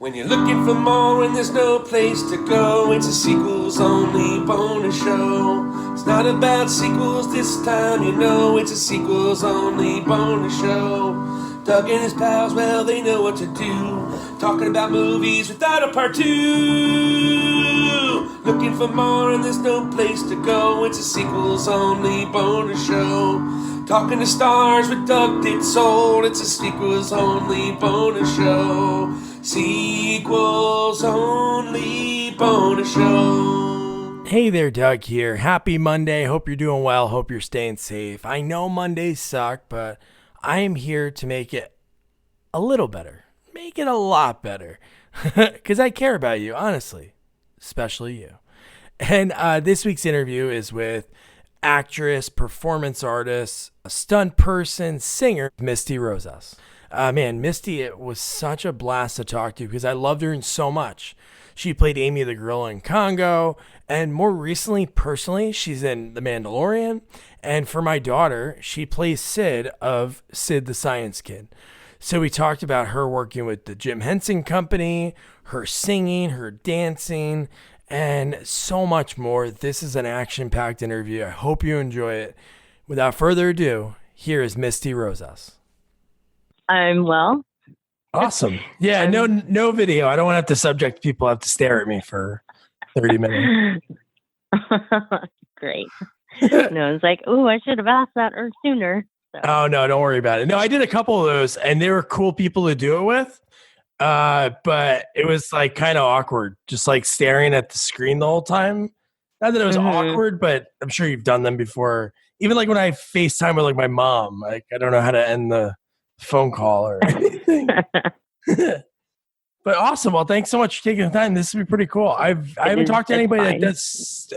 When you're looking for more and there's no place to go, it's a sequels only bonus show. It's not about sequels this time, you know, it's a sequels only bonus show. Doug and his pals, well, they know what to do, talking about movies without a part two. Looking for more and there's no place to go, it's a sequels only bonus show. Talking to stars with Doug Ditsold, it's a sequels only bonus show. Sequels only bonus show. Hey there, Doug here. Happy Monday. Hope you're doing well. Hope you're staying safe. I know Mondays suck, but I am here to make it a little better. Make it a lot better. Because I care about you, honestly. Especially you. And this week's interview is with actress, performance artist, a stunt person, singer, Misty Rosas. Man, Misty, it was such a blast to talk to because I loved her in so much. She played Amy the gorilla in Congo, and more recently, personally, she's in The Mandalorian. And for my daughter, she plays Sid of Sid the Science Kid. So we talked about her working with the Jim Henson Company, her singing, her dancing, and so much more. This is an action-packed interview. I hope you enjoy it. Without further ado, here is Misty Rosas. I'm well. Awesome. Yeah, no video. I don't want to have to subject people have to stare at me for 30 minutes. Great. No, it's like, oh, I should have asked that sooner. So. Oh, no, don't worry about it. No, I did a couple of those, and they were cool people to do it with. But it was like kind of awkward, just like staring at the screen the whole time. Not that it was awkward, but I'm sure you've done them before. Even like when I FaceTime with like my mom, like I don't know how to end the phone call or anything. But awesome. Well, thanks so much for taking the time. This would be pretty cool. I haven't talked to anybody that does.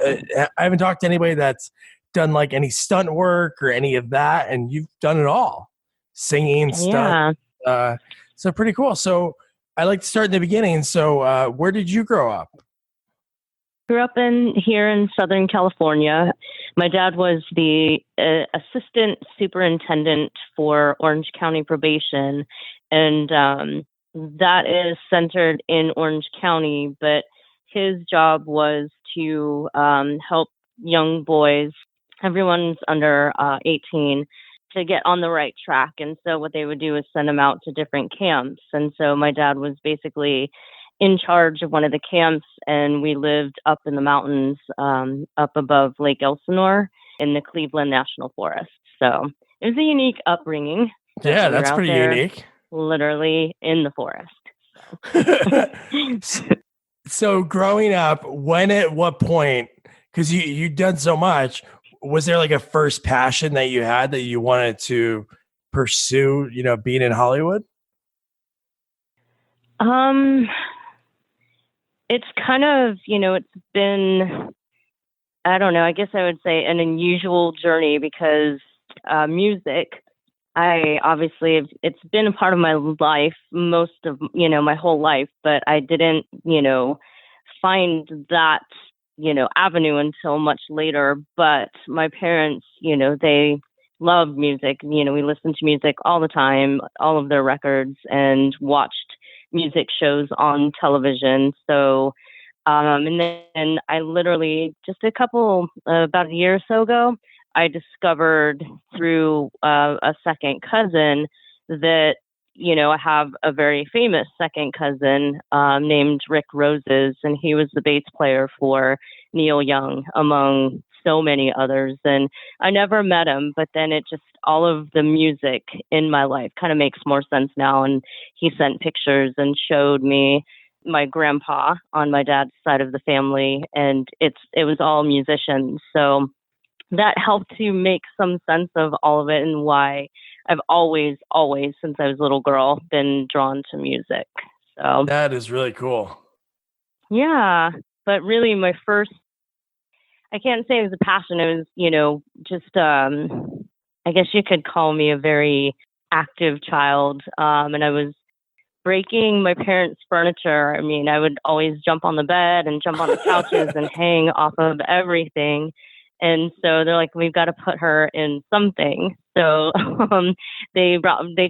I haven't talked to anybody that's done like any stunt work or any of that, and you've done it all, singing, stunt. Yeah. So pretty cool. So I like to start in the beginning. So where did you grow up? Grew up here in Southern California. My dad was the assistant superintendent for Orange County Probation, and that is centered in Orange County, but his job was to help young boys, everyone's under 18, to get on the right track. And so what they would do is send them out to different camps. And so my dad was basically in charge of one of the camps, and we lived up in the mountains up above Lake Elsinore in the Cleveland National Forest. So it was a unique upbringing. Yeah, that's pretty unique. Literally in the forest. So growing up, what point, because you've done so much, was there like a first passion that you had that you wanted to pursue, being in Hollywood? It's kind of, it's been, I don't know, I guess I would say an unusual journey because music, it's been a part of my life, most of, my whole life, but I didn't, find that, avenue until much later. But my parents, they love music. We listened to music all the time, all of their records, and watched music shows on television. So, and then I literally just about a year or so ago, I discovered through a second cousin that, I have a very famous second cousin named Rick Roses, and he was the bass player for Neil Young, among so many others. And I never met him, but then all of the music in my life kind of makes more sense now. And he sent pictures and showed me my grandpa on my dad's side of the family, and it was all musicians. So that helped to make some sense of all of it and why I've always, since I was a little girl, been drawn to music. So that is really cool. Yeah. But really I can't say it was a passion. It was, just, I guess you could call me a very active child. And I was breaking my parents' furniture. I mean, I would always jump on the bed and jump on the couches and hang off of everything. And so they're like, we've got to put her in something. So they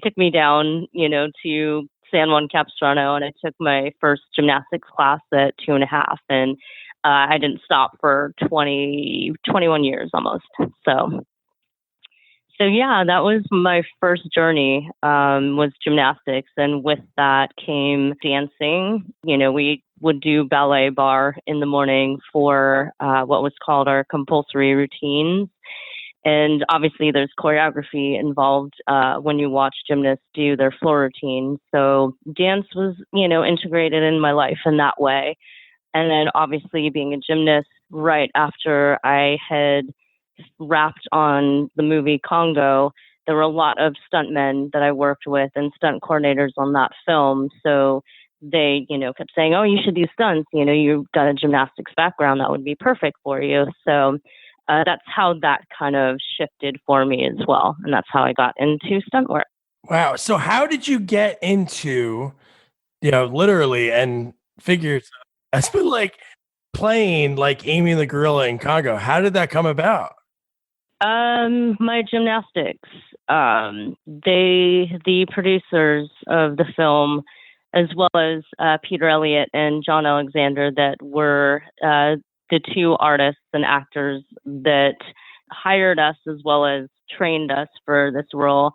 took me down, to San Juan Capistrano, and I took my first gymnastics class at 2.5, and I didn't stop for 21 years almost. So yeah, that was my first journey, was gymnastics. And with that came dancing. We would do ballet bar in the morning for what was called our compulsory routines. And obviously there's choreography involved when you watch gymnasts do their floor routine. So dance was, integrated in my life in that way. And then obviously being a gymnast right after I had wrapped on the movie Congo, there were a lot of stuntmen that I worked with and stunt coordinators on that film. So they, kept saying, "Oh, you should do stunts. You've got a gymnastics background. That would be perfect for you." So that's how that kind of shifted for me as well. And that's how I got into stunt work. Wow. So how did you get into, literally and figures, it's been like playing like Amy the Gorilla in Congo? How did that come about? My gymnastics. The producers of the film, as well as Peter Elliott and John Alexander, that were the two artists and actors that hired us as well as trained us for this role.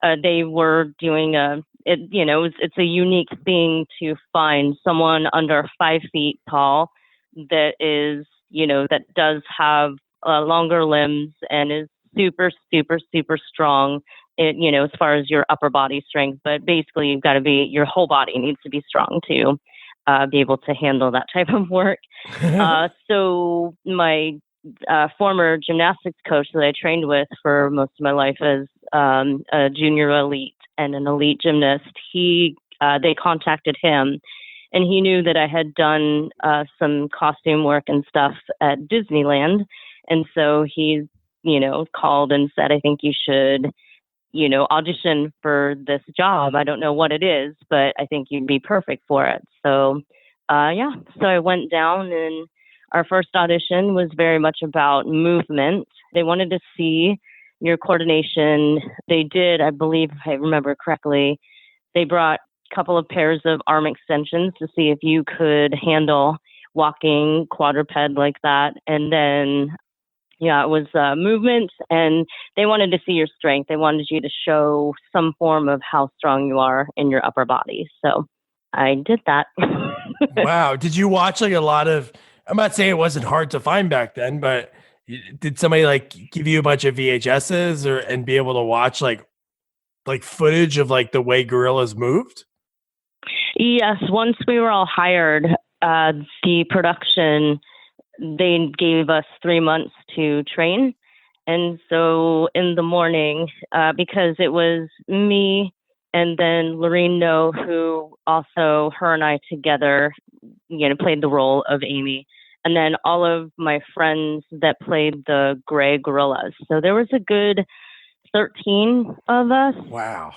They were doing it's a unique thing to find someone under 5 feet tall that is, that does have longer limbs and is super, super, super strong, as far as your upper body strength. But basically, you've got to be, your whole body needs to be strong to be able to handle that type of work. So my former gymnastics coach that I trained with for most of my life as a junior elite and an elite gymnast, they contacted him. And he knew that I had done some costume work and stuff at Disneyland. And so he, called and said, "I think you should, audition for this job. I don't know what it is, but I think you'd be perfect for it." So, so I went down, and our first audition was very much about movement. They wanted to see your coordination. They did, I believe, if I remember correctly, they brought couple of pairs of arm extensions to see if you could handle walking quadruped like that. And then, it was movement, and they wanted to see your strength. They wanted you to show some form of how strong you are in your upper body. So I did that. Wow. Did you watch like a lot of, I'm not saying it wasn't hard to find back then, but did somebody like give you a bunch of VHSs and be able to watch like footage of like the way gorillas moved? Yes, once we were all hired, the production, they gave us 3 months to train. And so in the morning, because it was me and then Lorene No, who also, her and I together, played the role of Amy. And then all of my friends that played the gray gorillas. So there was a good 13 of us. Wow.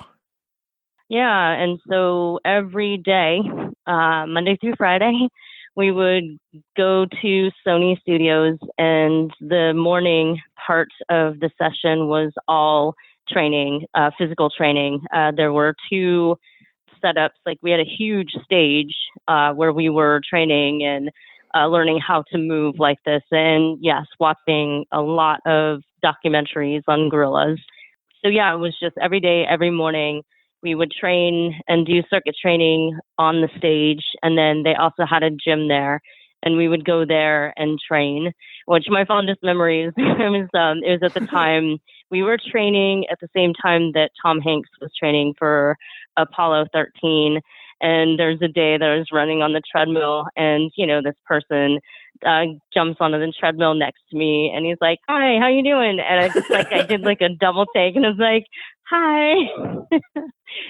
Yeah, and so every day, Monday through Friday, we would go to Sony Studios, and the morning part of the session was all training, physical training. There were 2 setups. Like, we had a huge stage where we were training and learning how to move like this. And yes, watching a lot of documentaries on gorillas. So yeah, it was just every day, every morning, we would train and do circuit training on the stage. And then they also had a gym there, and we would go there and train, which my fondest memories, it was at the time we were training at the same time that Tom Hanks was training for Apollo 13. And there's a day that I was running on the treadmill, and, this person jumps onto the treadmill next to me, and he's like, "Hi, how you doing?" And I did like a double take, and I was like, "Hi."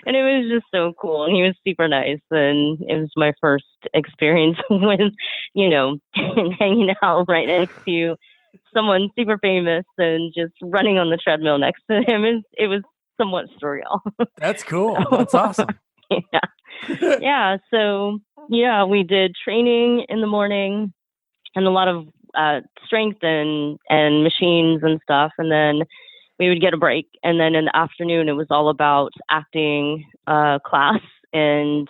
And it was just so cool. And he was super nice. And it was my first experience with, hanging out right next to someone super famous and just running on the treadmill next to him. It was somewhat surreal. That's cool. That's awesome. Yeah. Yeah. So, we did training in the morning and a lot of strength and machines and stuff. And then we would get a break. And then in the afternoon, it was all about acting class. and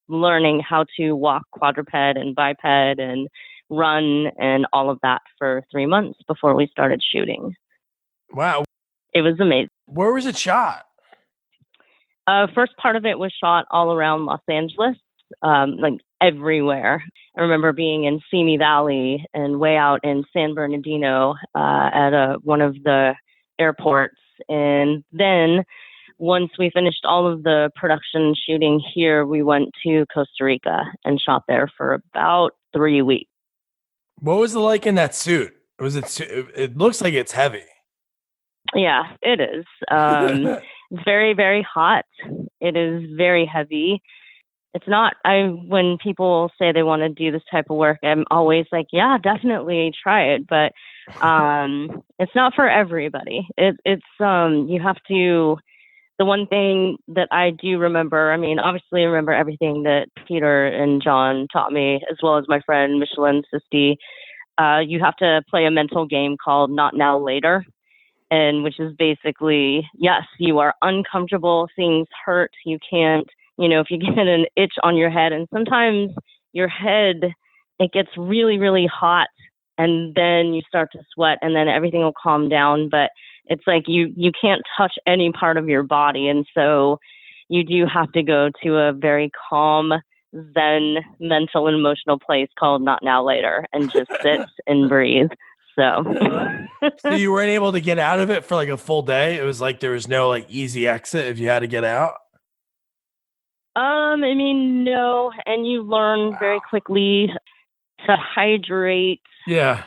learning how to walk quadruped and biped and run and all of that for 3 months before we started shooting. Wow. It was amazing. Where was it shot? First part of it was shot all around Los Angeles, like everywhere. I remember being in Simi Valley and way out in San Bernardino at one of the airports. And then once we finished all of the production shooting here, we went to Costa Rica and shot there for about 3 weeks. What was it like in that suit? It looks like it's heavy. Yeah, it is. It's very, very hot. It is very heavy. It's not, when people say they want to do this type of work, I'm always like, yeah, definitely try it. But it's not for everybody. It's you have to, the one thing that I do remember, I mean, obviously I remember everything that Peter and John taught me, as well as my friend Michelin Sisti. You have to play a mental game called Not Now, Later. And which is basically, yes, you are uncomfortable, things hurt, you can't, if you get an itch on your head, and sometimes your head, it gets really, really hot, and then you start to sweat, and then everything will calm down, but it's like you can't touch any part of your body, and so you do have to go to a very calm, zen, mental and emotional place called Not Now, Later, and just sit and breathe. So you weren't able to get out of it for like a full day? It was like there was no like easy exit if you had to get out? I mean, no. And you learn very quickly to hydrate. Yeah.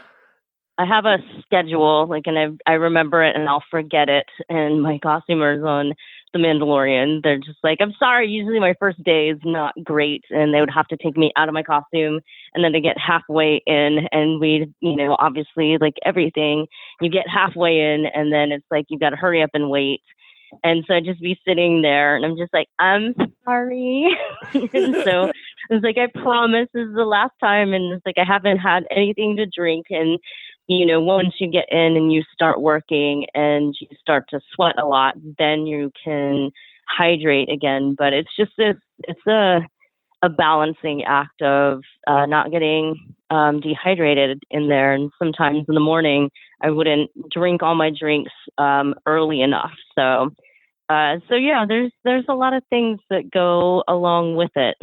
I have a schedule, and I remember it and I'll forget it. And my costumers on The Mandalorian, they're just like, I'm sorry, usually my first day is not great. And they would have to take me out of my costume and then to get halfway in. And we'd, obviously, like everything, you get halfway in and then it's like, you got to hurry up and wait. And so I'd just be sitting there and I'm just like, I'm sorry. And so it's like, I promise this is the last time. And it's like, I haven't had anything to drink. And, once you get in and you start working and you start to sweat a lot, then you can hydrate again. But it's just it's a balancing act of not getting dehydrated in there. And sometimes in the morning, I wouldn't drink all my drinks early enough. So yeah, there's a lot of things that go along with it.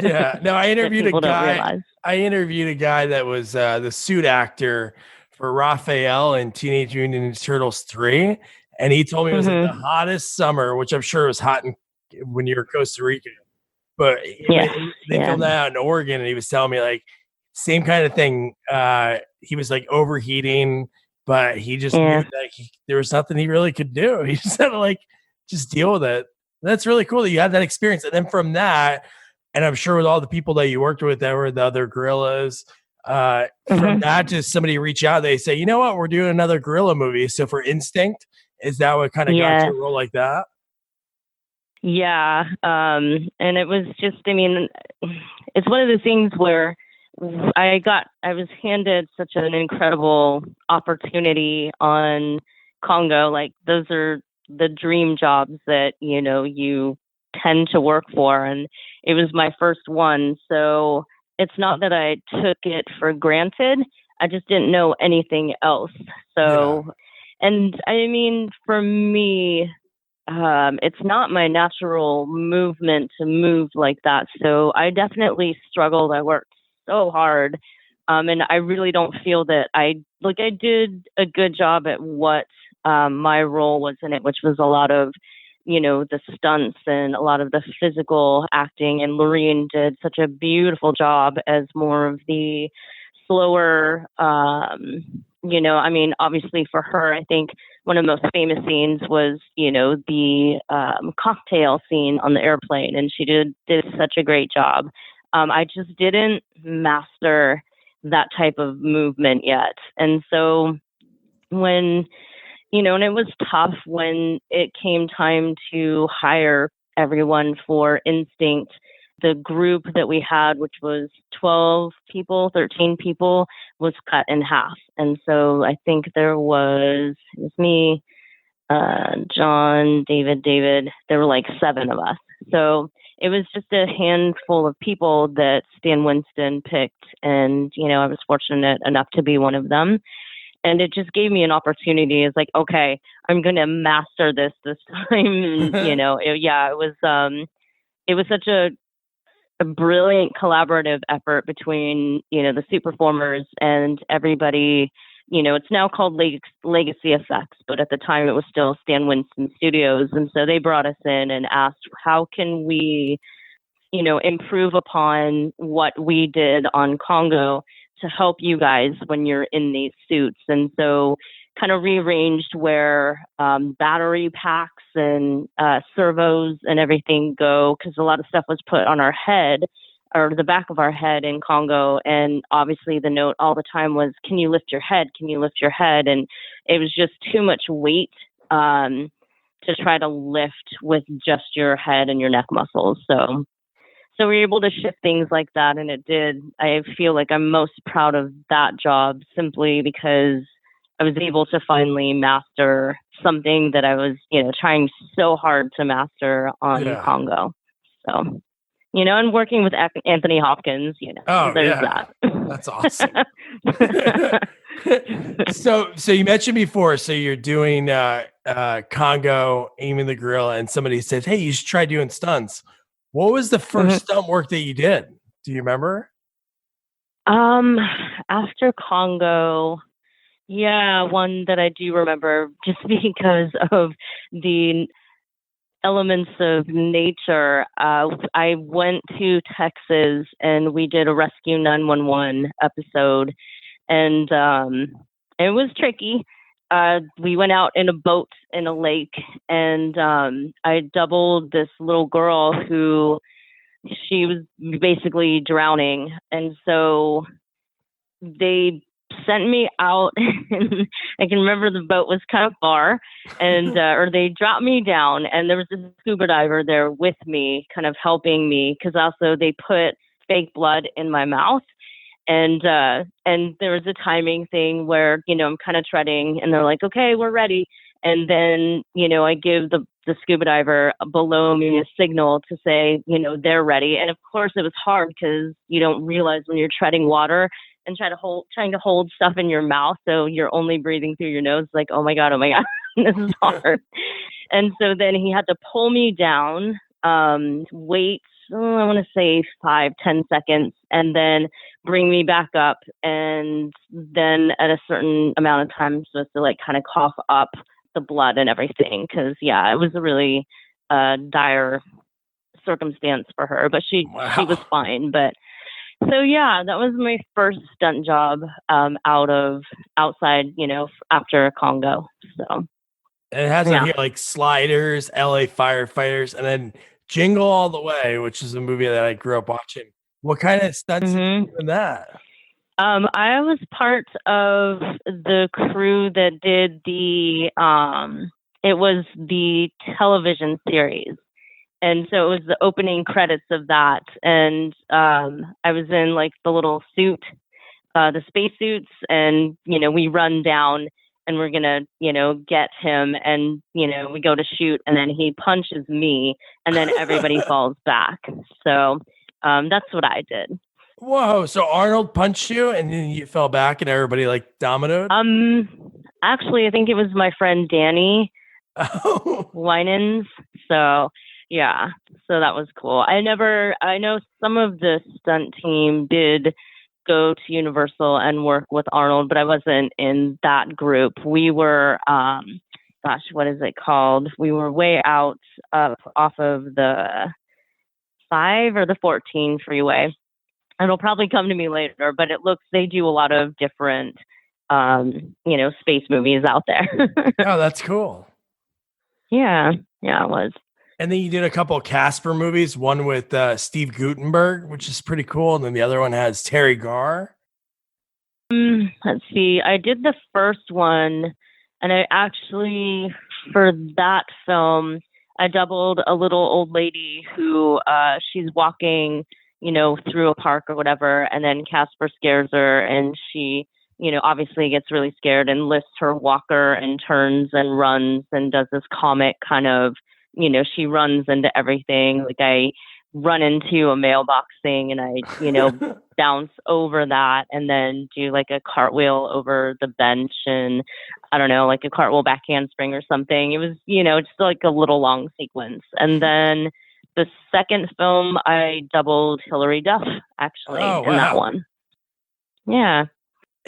Yeah. No, I interviewed a guy that was the suit actor for Raphael in Teenage Mutant Ninja Turtles 3. And he told me it was like the hottest summer, which I'm sure was hot when you're in Costa Rica. But they filmed that out in Oregon, and he was telling me like same kind of thing. He was like overheating, but he just knew that there was nothing he really could do. He just had to like just deal with it. That's really cool that you had that experience. And then from that, and I'm sure with all the people that you worked with that were the other gorillas, from that, just somebody reach out, they say, you know what, we're doing another gorilla movie. So for Instinct, is that what kind of got you a role like that? Yeah. And it was just, I mean, it's one of the things where I was handed such an incredible opportunity on Congo. Like those are the dream jobs that, you tend to work for. And it was my first one. So it's not that I took it for granted. I just didn't know anything else. So, and I mean, for me, it's not my natural movement to move like that. So I definitely struggled. I worked so hard. And I really don't feel that I did a good job at what my role was in it, which was a lot of, the stunts and a lot of the physical acting. And Lorene did such a beautiful job as more of the slower, I mean, obviously for her, I think one of the most famous scenes was, the cocktail scene on the airplane. And she did such a great job. I just didn't master that type of movement yet. And so when, and it was tough when it came time to hire everyone for Instinct, the group that we had, which was 12 people, 13 people, was cut in half. And so I think it was me, John, David, there were like 7 of us. So it was just a handful of people that Stan Winston picked. And, I was fortunate enough to be one of them. And it just gave me an opportunity. It's like, okay, I'm going to master this time. And, it was such a brilliant collaborative effort between, the suit performers and everybody. It's now called Legacy Effects, but at the time it was still Stan Winston Studios. And so they brought us in and asked, how can we, improve upon what we did on Congo to help you guys when you're in these suits? And so kind of rearranged where battery packs and servos and everything go, because a lot of stuff was put on our head or the back of our head in Congo. And obviously the note all the time was, can you lift your head? Can you lift your head? And it was just too much weight to try to lift with just your head and your neck muscles. So we were able to shift things like that. And it did. I feel like I'm most proud of that job simply because I was able to finally master something that I was, trying so hard to master on Congo. So, and working with Anthony Hopkins, there's that. That's awesome. So you mentioned before, so you're doing Congo, aiming the gorilla, and somebody said, hey, you should try doing stunts. What was the first stunt work that you did? Do you remember? After Congo, one that I do remember just because of the elements of nature. I went to Texas and we did a Rescue 911 episode, and it was tricky. We went out in a boat in a lake, and I doubled this little girl who she was basically drowning. And so they sent me out. And I can remember the boat was kind of far, and or they dropped me down, and there was a scuba diver there with me, kind of helping me, because also they put fake blood in my mouth. And there was a timing thing where, I'm kind of treading and they're like, okay, we're ready. And then, I give the scuba diver below me a signal to say, they're ready. And of course it was hard because you don't realize when you're treading water and trying to hold stuff in your mouth. So you're only breathing through your nose, like, oh my God, this is hard. And so then he had to pull me down, wait, I want to say 5-10 seconds, and then bring me back up. And then at a certain amount of time, I'm supposed to kind of cough up the blood and everything. Cause it was a really dire circumstance for her, but she was fine. But so, that was my first stunt job, outside, after Congo. So it has on here like Sliders, LA Firefighters, and then Jingle All the Way, which is a movie that I grew up watching. What kind of stunts did you do in that? I was part of the crew that did it was the television series. And so it was the opening credits of that. And I was in the little suit, the space suits, and, we run down and we're going to, get him, and, we go to shoot, and then he punches me, and then everybody falls back. So that's what I did. Whoa. So Arnold punched you and then you fell back and everybody dominoed? Actually, I think it was my friend Danny Winans. So so that was cool. I know some of the stunt team did go to Universal and work with Arnold, but I wasn't in that group. We were, what is it called? We were way out off of the 5 or the 14 freeway. It'll probably come to me later, but they do a lot of different, space movies out there. Oh, that's cool. Yeah, it was. And then you did a couple of Casper movies, one with Steve Guttenberg, which is pretty cool. And then the other one has Terry Garr. Let's see. I did the first one, and I actually, for that film, I doubled a little old lady who she's walking, through a park or whatever, and then Casper scares her, and she, obviously gets really scared and lifts her walker and turns and runs and does this comic kind of, she runs into everything. I run into a mailbox thing and I, bounce over that and then do like a cartwheel over the bench and I don't know, like a cartwheel back handspring or something. It was, just like a little long sequence. And then the second film, I doubled Hilary Duff actually in that one. Yeah.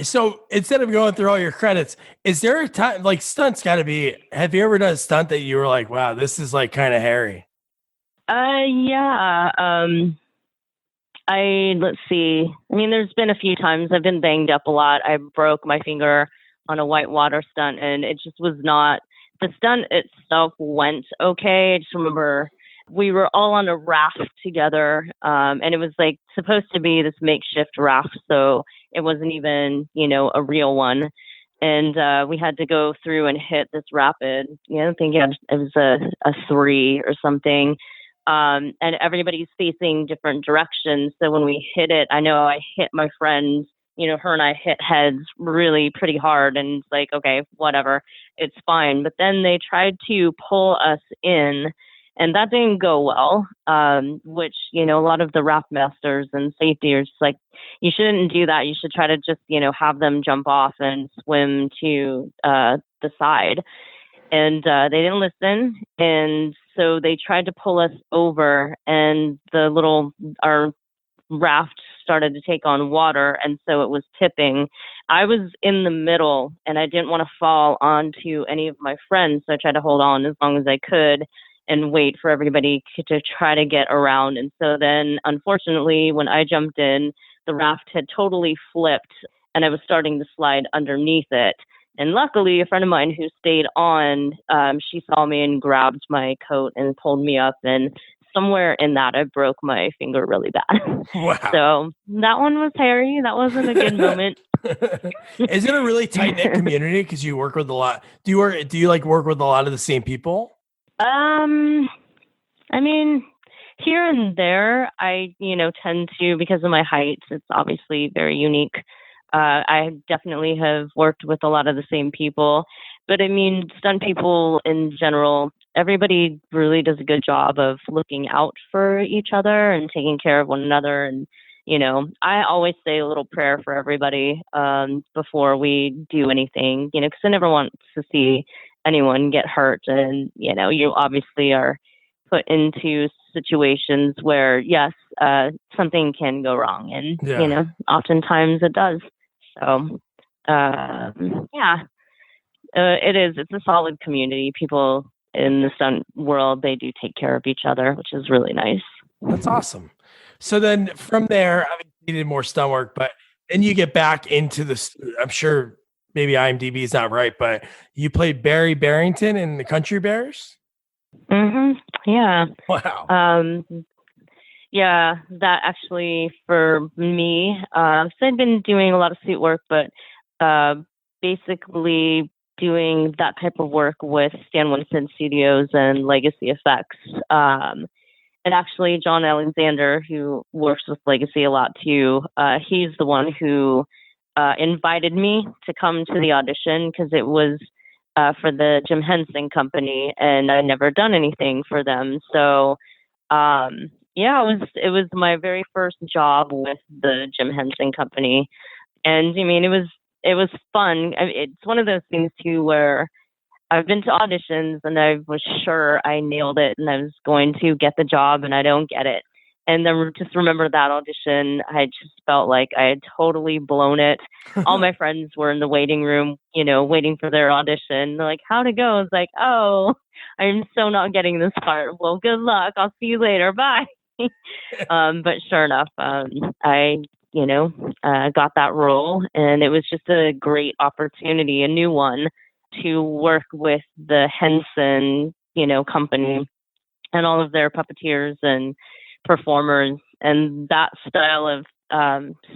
So instead of going through all your credits, is there a time like stunts gotta be, have you ever done a stunt that you were like, wow, this is like kind of hairy? Yeah. Let's see. I mean, there's been a few times I've been banged up a lot. I broke my finger on a whitewater stunt and it just was not, the stunt itself went okay. I just remember we were all on a raft together. And it was like supposed to be this makeshift raft. So it wasn't even, a real one. And we had to go through and hit this rapid, I think it was a 3 or something. And everybody's facing different directions. So when we hit it, I know I hit my friend, her and I hit heads really pretty hard. And it's like, okay, whatever, it's fine. But then they tried to pull us in and that didn't go well, which, a lot of the raft masters and safety are just like, you shouldn't do that. You should try to just, have them jump off and swim to the side. And they didn't listen. And so they tried to pull us over and our raft started to take on water. And so it was tipping. I was in the middle and I didn't want to fall onto any of my friends. So I tried to hold on as long as I could and wait for everybody to try to get around. And so then, unfortunately, when I jumped in, the raft had totally flipped and I was starting to slide underneath it. And luckily, a friend of mine who stayed on, she saw me and grabbed my coat and pulled me up. And somewhere in that, I broke my finger really bad. Wow. So that one was hairy. That wasn't a good moment. Is it a really tight knit community? Because you work with a lot. Do you like work with a lot of the same people? I mean, here and there, I, tend to, because of my height, it's obviously very unique. I definitely have worked with a lot of the same people, but I mean, stunt people in general, everybody really does a good job of looking out for each other and taking care of one another. And, I always say a little prayer for everybody, before we do anything, because I never want to see anyone get hurt. And, you obviously are put into situations where, yes, something can go wrong. And, oftentimes it does. So, it is. It's a solid community. People in the stunt world, they do take care of each other, which is really nice. That's awesome. So then from there, I mean, you did more stunt work, but then you get back into I'm sure maybe IMDb is not right, but you played Barry Barrington in the Country Bears? Mm-hmm. Yeah. Wow. Yeah, that actually for me, so I've been doing a lot of suit work, but basically doing that type of work with Stan Winston Studios and Legacy Effects. And actually, John Alexander, who works with Legacy a lot too, he's the one who invited me to come to the audition because it was for the Jim Henson Company, and I'd never done anything for them. So, it was my very first job with the Jim Henson Company, and I mean, it was fun. It's one of those things too where I've been to auditions and I was sure I nailed it and I was going to get the job and I don't get it. And then just remember that audition, I just felt like I had totally blown it. All my friends were in the waiting room, waiting for their audition. They're like, how'd it go? I was like, oh, I'm so not getting this part. Well, good luck. I'll see you later. Bye. But sure enough, I got that role and it was just a great opportunity, a new one, to work with the Henson, company and all of their puppeteers and performers. And that style of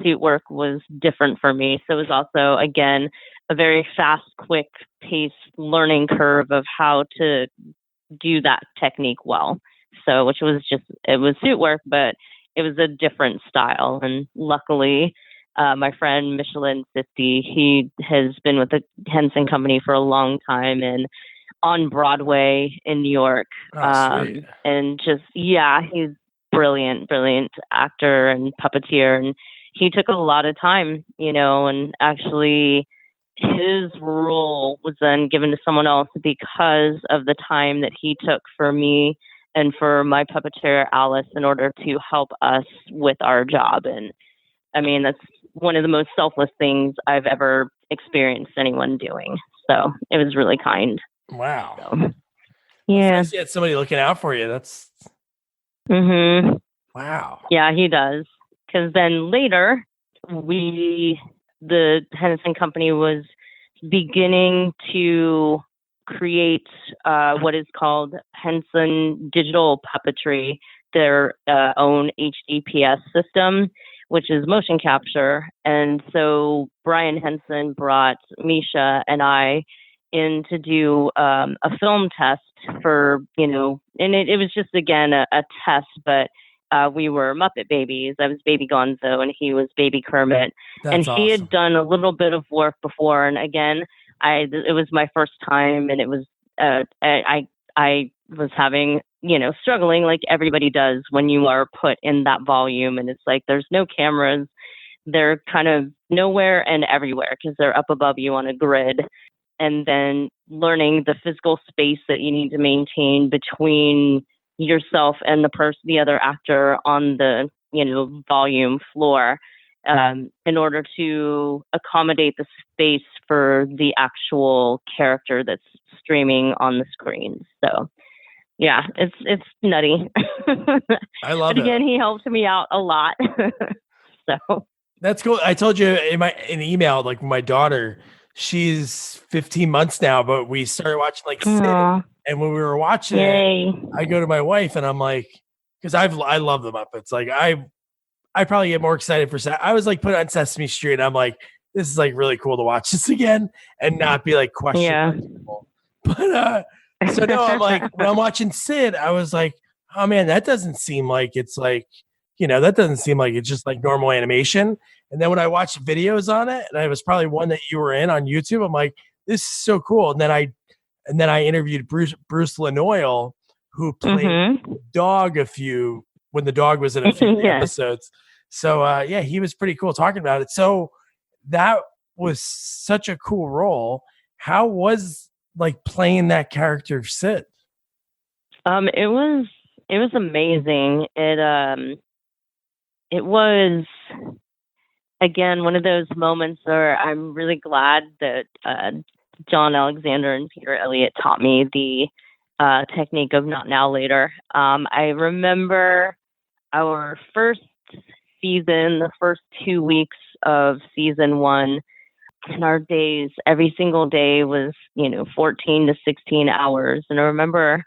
suit work was different for me. So it was also, again, a very fast, quick paced learning curve of how to do that technique well. So, it was suit work, but it was a different style. And luckily, my friend Michelin 50, he has been with the Henson Company for a long time and on Broadway in New York. Oh, sweet. And just, he's brilliant, brilliant actor and puppeteer. And he took a lot of time, and actually his role was then given to someone else because of the time that he took for me and for my puppeteer Alice in order to help us with our job. And I mean, that's one of the most selfless things I've ever experienced anyone doing. So it was really kind. Wow. So, yeah. It's nice you had somebody looking out for you. That's wow. Yeah, he does. Because then later, the Henson Company was beginning to create what is called Henson Digital Puppetry, their own HDPS system, which is motion capture. And so Brian Henson brought Misha and I in to do a film test for, and it was just, again, a test, but we were Muppet babies. I was Baby Gonzo and he was Baby Kermit. That's and he awesome. had done a little bit of work before. And again, it was my first time, and it was, I was having, struggling like everybody does when you are put in that volume. And it's like, there's no cameras. They're kind of nowhere and everywhere because they're up above you on a grid. And then learning the physical space that you need to maintain between yourself and the other actor on the, volume floor, in order to accommodate the space for the actual character that's streaming on the screen. So yeah, it's nutty. I love but again, he helped me out a lot. So that's cool. I told you in email, like my daughter, she's 15 months now, but we started watching like Sid. And when we were watching it, I go to my wife and I'm like, because I love the Muppets. Like I probably get more excited for I was like put on Sesame Street. And I'm like, this is like really cool to watch this again and not be like questioned by people. But so no, I'm like, when I'm watching Sid, I was like, oh man, that doesn't seem like it's like, that doesn't seem like it's just like normal animation. And then when I watched videos on it, and it was probably one that you were in on YouTube, I'm like, this is so cool. And then I interviewed Bruce Lanoil, who played Dog when the dog was in a few episodes. So he was pretty cool talking about it. So that was such a cool role. How was like playing that character of Sid? It was amazing. It was, again, one of those moments where I'm really glad that John Alexander and Peter Elliott taught me the technique of not now, later. I remember our first season, the first 2 weeks of season 1, and our days, every single day was, 14 to 16 hours. And I remember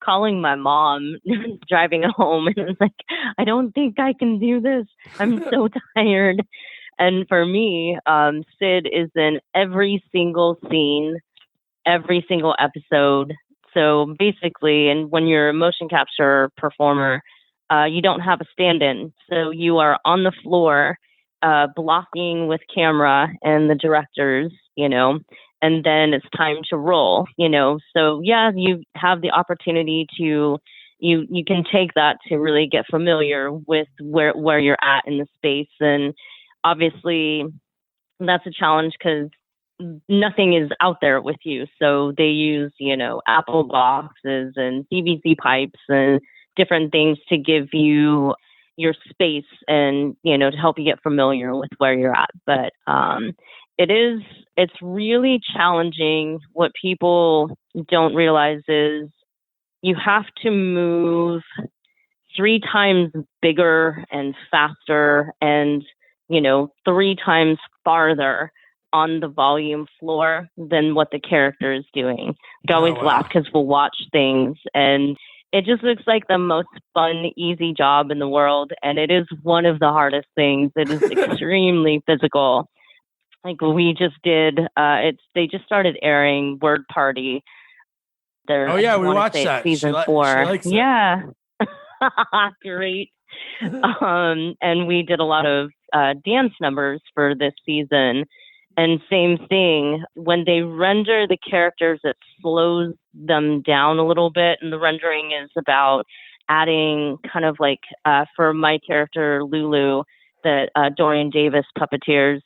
calling my mom driving home, and it was like, I don't think I can do this. I'm so tired. And for me, Sid is in every single scene, every single episode. So basically, and when you're a motion capture performer, you don't have a stand-in. So you are on the floor, blocking with camera and the directors, and then it's time to roll, So yeah, you have the opportunity to, you can take that to really get familiar with where you're at in the space. And obviously that's a challenge because nothing is out there with you. So they use, Apple boxes and PVC pipes and different things to give you your space and, to help you get familiar with where you're at. But it's really challenging. What people don't realize is you have to move 3 times bigger and faster and, 3 times farther on the volume floor than what the character is doing. I always laugh because we'll watch things and it just looks like the most fun, easy job in the world. And it is one of the hardest things. It is extremely physical. Like we just did, they just started airing Word Party. We watched that. Season 4. She likes yeah. Great. And we did a lot of dance numbers for this season. And same thing, when they render the characters, it slows them down a little bit. And the rendering is about adding kind of like for my character Lulu, that Dorian Davis puppeteers.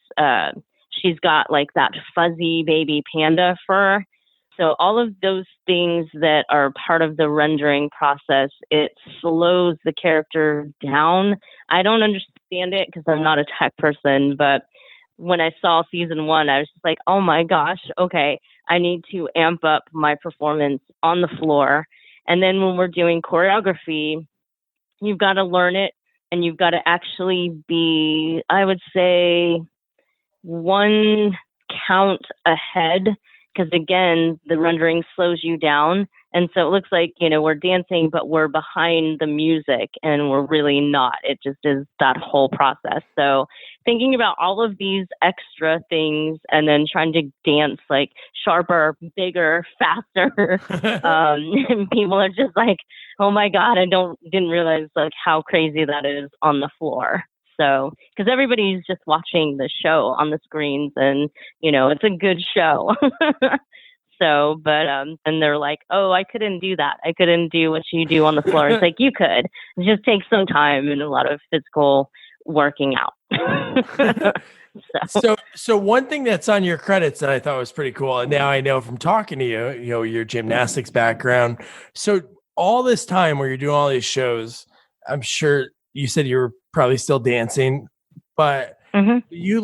She's got like that fuzzy baby panda fur. So all of those things that are part of the rendering process, it slows the character down. I don't understand it because I'm not a tech person, but when I saw season one, I was just like, oh my gosh, okay, I need to amp up my performance on the floor. And then when we're doing choreography, you've got to learn it and you've got to actually be, I would say, one count ahead, because again, the rendering slows you down. And so it looks like, we're dancing, but we're behind the music and we're really not. It just is that whole process. So thinking about all of these extra things and then trying to dance like sharper, bigger, faster. And people are just like, oh my God, didn't realize like how crazy that is on the floor. So, because everybody's just watching the show on the screens and, it's a good show. So, but, and they're like, oh, I couldn't do that. I couldn't do what you do on the floor. It's like, you could. It just takes some time and a lot of physical working out. So one thing that's on your credits that I thought was pretty cool, and now I know from talking to you, your gymnastics background. So all this time where you're doing all these shows, I'm sure you said you were probably still dancing, but you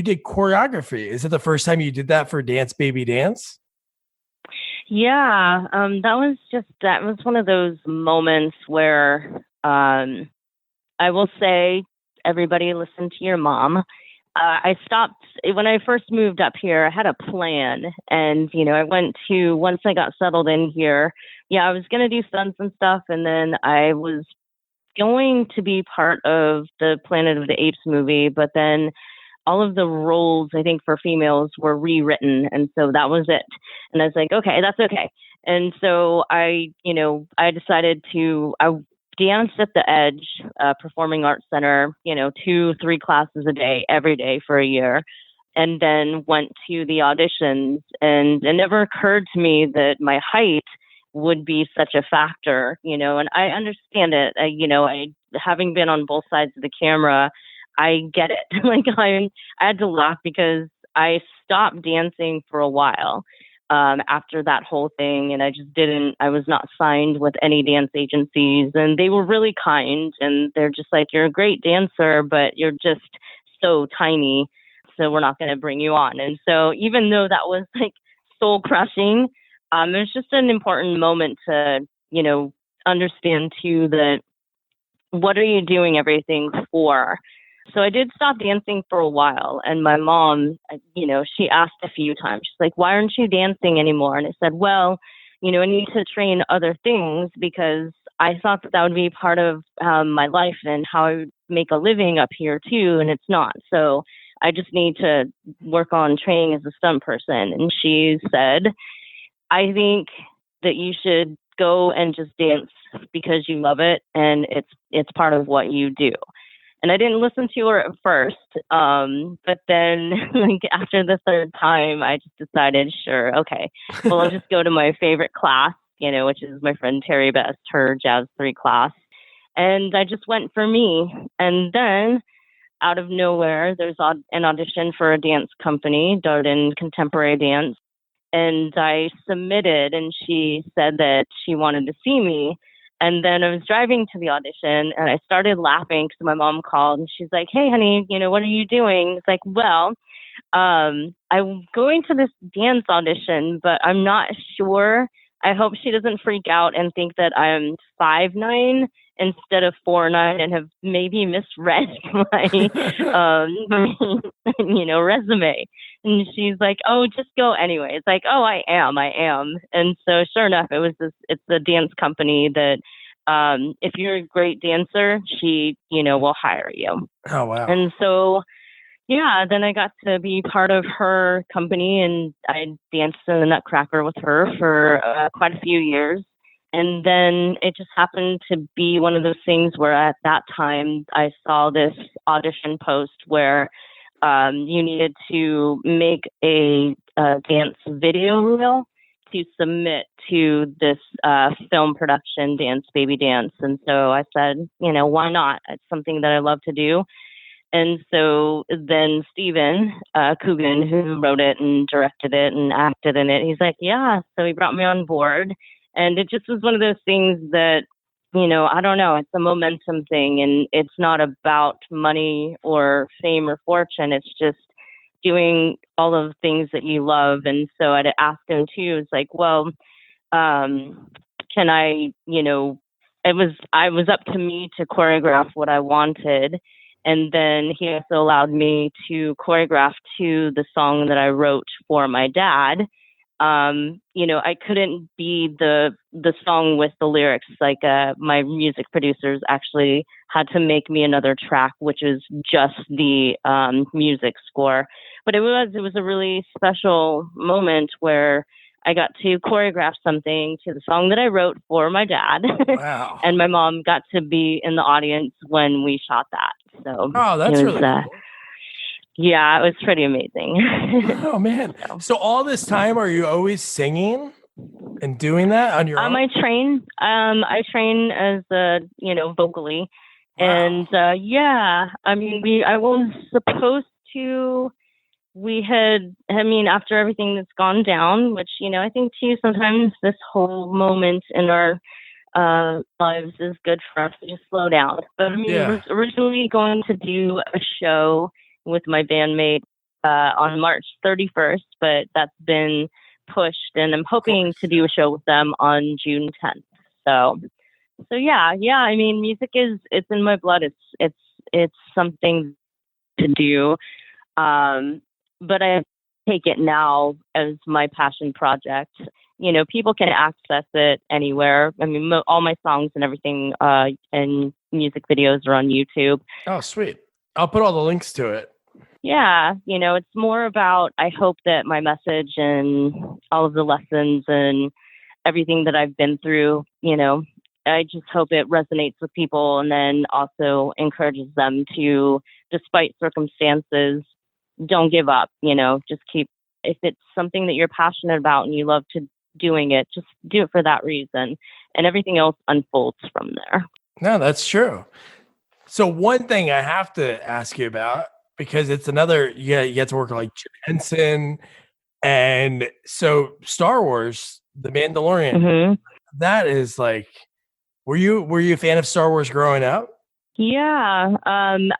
did choreography. Is it the first time you did that for Dance Baby Dance? Yeah, that was one of those moments where I will say, everybody listen to your mom. I stopped when I first moved up here. I had a plan, and once I got settled in here, I was going to do stunts and stuff, and then I was going to be part of the Planet of the Apes movie, but then all of the roles, I think, for females were rewritten. And so that was it. And I was like, okay, that's okay. And so I decided I danced at the Edge Performing Arts Center, 2-3 classes a day, every day for a year. And then went to the auditions, and it never occurred to me that my height would be such a factor, and I understand it. I having been on both sides of the camera, I get it. Like I had to laugh because I stopped dancing for a while after that whole thing, and I was not signed with any dance agencies, and they were really kind, and they're just like, you're a great dancer, but you're just so tiny, so we're not going to bring you on. And so even though that was like soul crushing, it was just an important moment to, understand too that what are you doing everything for? So I did stop dancing for a while, and my mom, she asked a few times, she's like, why aren't you dancing anymore? And I said, well, I need to train other things because I thought that would be part of my life and how I would make a living up here too, and it's not. So I just need to work on training as a stunt person. And she said, I think that you should go and just dance because you love it and it's part of what you do. And I didn't listen to her at first, but then like after the third time, I just decided, sure, okay, well, I'll just go to my favorite class, which is my friend Terry Best, her Jazz 3 class. And I just went for me. And then out of nowhere, there's an audition for a dance company, Darden Contemporary Dance. And I submitted, and she said that she wanted to see me. And then I was driving to the audition, and I started laughing because my mom called, and she's like, hey, honey, what are you doing? It's like, well, I'm going to this dance audition, but I'm not sure. I hope she doesn't freak out and think that I'm 5'9" instead of 4'9" and have maybe misread my, resume. And she's like, oh, just go anyway. It's like, oh, I am. And so sure enough, it's a dance company that, if you're a great dancer, she, will hire you. Oh, wow. And so, then I got to be part of her company, and I danced in the Nutcracker with her for quite a few years. And then it just happened to be one of those things where at that time I saw this audition post where you needed to make a dance video reel to submit to this film production, Dance Baby Dance. And so I said, why not? It's something that I love to do. And so then Steven Coogan, who wrote it and directed it and acted in it, he's like, yeah. So he brought me on board. And it just was one of those things that, I don't know, it's a momentum thing. And it's not about money or fame or fortune. It's just doing all of the things that you love. And so I'd asked him too, it's like, well, can I, I was up to me to choreograph what I wanted. And then he also allowed me to choreograph to the song that I wrote for my dad. I couldn't be the song with the lyrics. Like my music producers actually had to make me another track, which is just the music score. But it was a really special moment where I got to choreograph something to the song that I wrote for my dad. Wow. And my mom got to be in the audience when we shot that. So that's really cool. Yeah, it was pretty amazing. Oh man. So all this time, are you always singing and doing that on your own? I train as vocally. Wow. And I was supposed to. After everything that's gone down, which, I think too, sometimes this whole moment in our lives is good for us to just slow down. But I was originally going to do a show with my bandmate on March 31st, but that's been pushed, and I'm hoping to do a show with them on June 10th. So yeah. Music it's in my blood. It's something to do. But I take it now as my passion project. People can access it anywhere. All my songs and everything and music videos are on YouTube. Oh, sweet. I'll put all the links to it. Yeah. It's more about, I hope that my message and all of the lessons and everything that I've been through, I just hope it resonates with people, and then also encourages them to, despite circumstances, don't give up, just keep, if it's something that you're passionate about and you love to doing it, just do it for that reason, and everything else unfolds from there. No, that's true. So one thing I have to ask you about, because it's another, you get to work with like Jim Henson, and so Star Wars, The Mandalorian, that is like, were you a fan of Star Wars growing up? Yeah.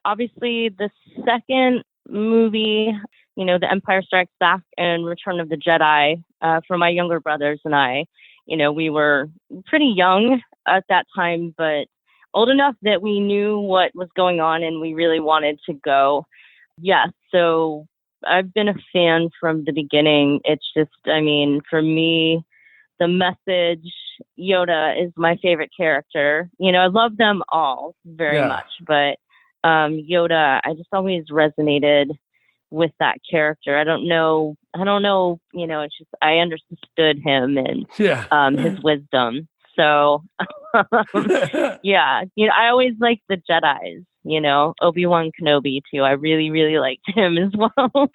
Obviously the second movie, The Empire Strikes Back and Return of the Jedi, for my younger brothers and I, we were pretty young at that time, but old enough that we knew what was going on and we really wanted to go. Yeah. So I've been a fan from the beginning. It's just, for me, the message, Yoda is my favorite character. I love them all very much, but Yoda, I just always resonated with that character. I don't know, it's just, I understood him and his wisdom. So, yeah, I always liked the Jedis, Obi-Wan Kenobi too. I really, really liked him as well.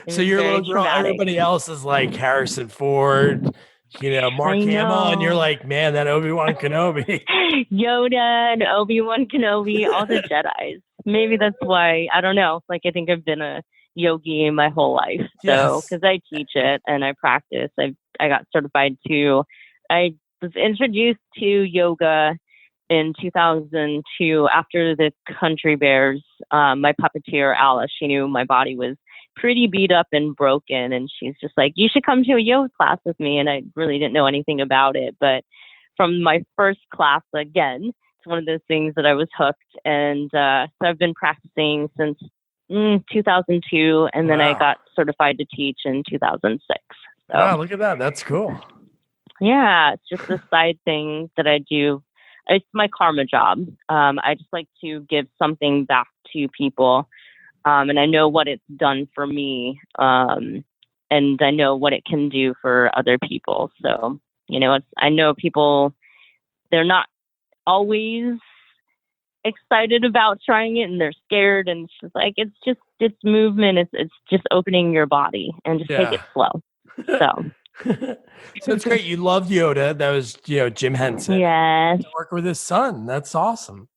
So you're a little girl, everybody else is like Harrison Ford, Mark Hamill, and you're like, man, that Obi-Wan Kenobi. Yoda and Obi-Wan Kenobi, all the Jedis. Maybe that's why, I don't know, like I think I've been a yogi my whole life. So, because I teach it and I practice, I got certified too. I was introduced to yoga in 2002 after the Country Bears. My puppeteer, Alice, she knew my body was pretty beat up and broken, and she's just like, you should come to a yoga class with me. And I really didn't know anything about it, but from my first class, again, it's one of those things that I was hooked. And so I've been practicing since 2002, and then I got certified to teach in 2006. So, wow, look at that. That's cool. Yeah, it's just a side thing that I do. It's my karma job. I just like to give something back to people. And I know what it's done for me. And I know what it can do for other people. So, I know people, they're not always excited about trying it, and they're scared. And it's just like, it's movement. It's just opening your body, and just take it slow. So, So it's great. You loved Yoda. That was, Jim Henson. yes. To work with his son. That's awesome.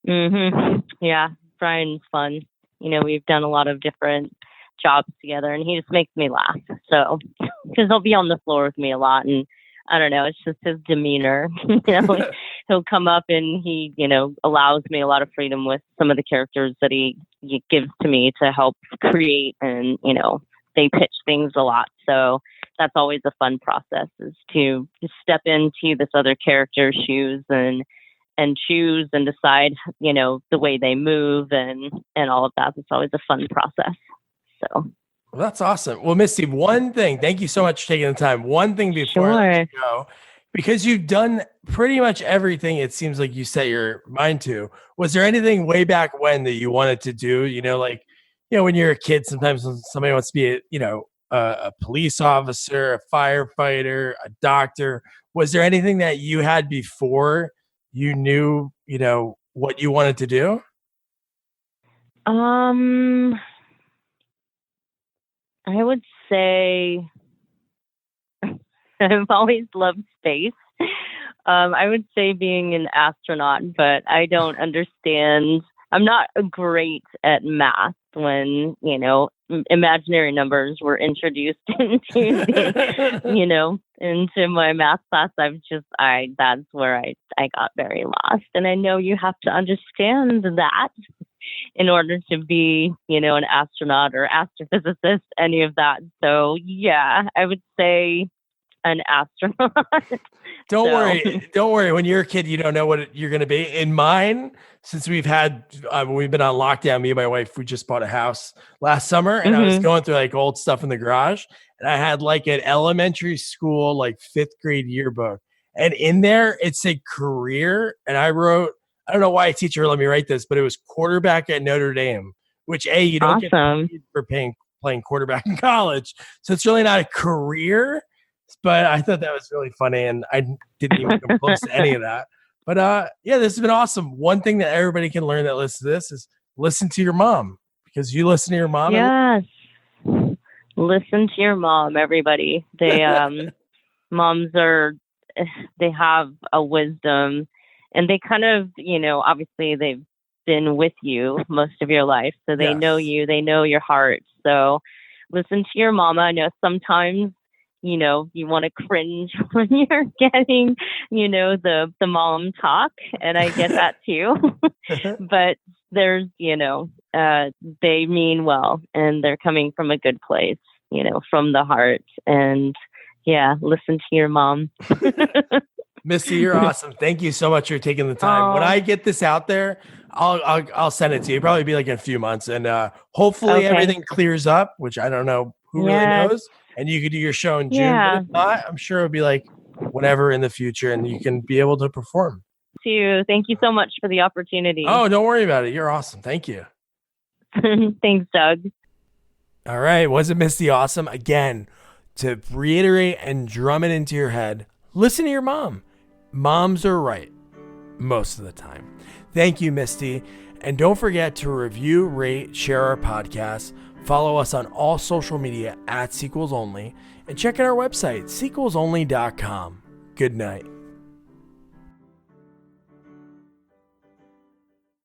Yeah, Brian's fun. We've done a lot of different jobs together, and he just makes me laugh. So, because he'll be on the floor with me a lot, and I don't know, it's just his demeanor. He'll come up and he, allows me a lot of freedom with some of the characters that he gives to me to help create, and they pitch things a lot. So that's always a fun process, is to step into this other character's shoes and choose and decide, the way they move and all of that. It's always a fun process. So. Well, that's awesome. Well, Misty, one thing, thank you so much for taking the time. One thing before I let you go, because you've done pretty much everything it seems like you set your mind to. Was there anything way back when that you wanted to do? When you're a kid, sometimes when somebody wants to be a police officer, a firefighter, a doctor. Was there anything that you had before you knew, what you wanted to do? I would say I've always loved space. I would say being an astronaut, but I don't understand. I'm not great at math when, imaginary numbers were introduced into my math class. That's where I got very lost. And I know you have to understand that in order to be, an astronaut or astrophysicist, any of that. So yeah, I would say an astronaut. Don't worry. When you're a kid, you don't know what you're going to be. In mine, since we've been on lockdown, me and my wife, we just bought a house last summer, and I was going through like old stuff in the garage, and I had like an elementary school, like 5th grade yearbook. And in there, it said career. And I wrote, I don't know why a teacher let me write this, but it was quarterback at Notre Dame, which you don't get paid for playing quarterback in college. So it's really not a career. But I thought that was really funny, and I didn't even come close to any of that. But this has been awesome. One thing that everybody can learn that listens to this is listen to your mom, because you listen to your mom. Yes, listen to your mom, everybody. They moms they have a wisdom, and they kind of, obviously they've been with you most of your life, so they know you, they know your heart. So listen to your mama. I know sometimes you want to cringe when you're getting, the mom talk, and I get that too. But there's, they mean well, and they're coming from a good place, from the heart. And yeah, listen to your mom. Misty, you're awesome. Thank you so much for taking the time. When I get this out there, I'll send it to you. It'll probably be like in a few months, and hopefully everything clears up, which I don't know who really knows. And you could do your show in June, but if not, I'm sure it'll be like whenever in the future, and you can be able to perform. Thank you so much for the opportunity. Oh, don't worry about it. You're awesome. Thank you. Thanks, Doug. All right. Wasn't Misty awesome? Again, to reiterate and drum it into your head, listen to your mom. Moms are right most of the time. Thank you, Misty. And don't forget to review, rate, share our podcast. Follow us on all social media at Sequels Only, and check out our website, sequelsonly.com. Good night.